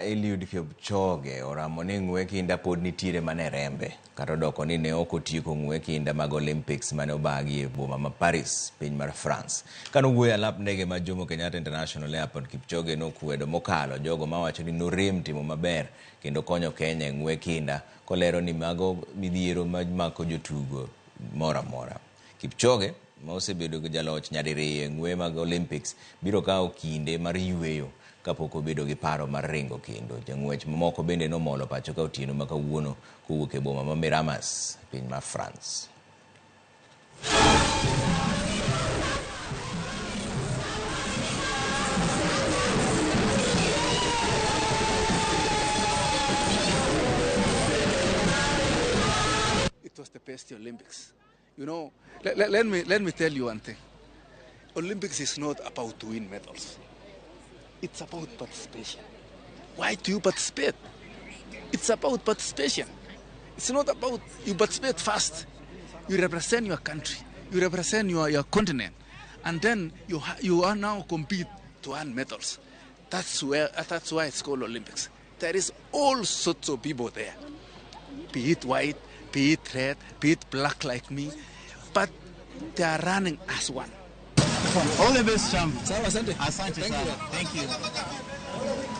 Eliud Kipchoge oramo ni ng'we kinda pod nitiere mane rembe kata doko ni ne ok otieko ng'we kinda mag Olympics mane obagi e boma ma Paris, piny mar France. Kanowuoyo alap ndege ma Jomo Kenyatta International Airport, Kipchoge nokwedo mokalo jogo mawacho ni norem timo maber kendo konyo Kenya e ng'we kinda, kolero ni mago midhiero mamako jotugo mora mora. Kipchoge ma osebedo gi jaloch nyadiriyo e ng'we mag Olympics biro kawo kinde mar yweyo kapok obedo gi paro mar ringo kendo. Jang'wech mamoko bende nomolo pacho ka otieno ma kawuono kowuok e boma ma Miramas, piny mar France. It was the best Olympics. You know, let me tell you one thing. Olympics is not about to win medals. It's about participation. Why do you participate? It's about participation. It's not about you participate fast. You represent your country. You represent your continent. And then you are now compete to earn medals. That's why it's called Olympics. There is all sorts of people there. Be it white, be it red, be it black like me. But they are running as one. All the best, champ. Asante. Asante, thank you.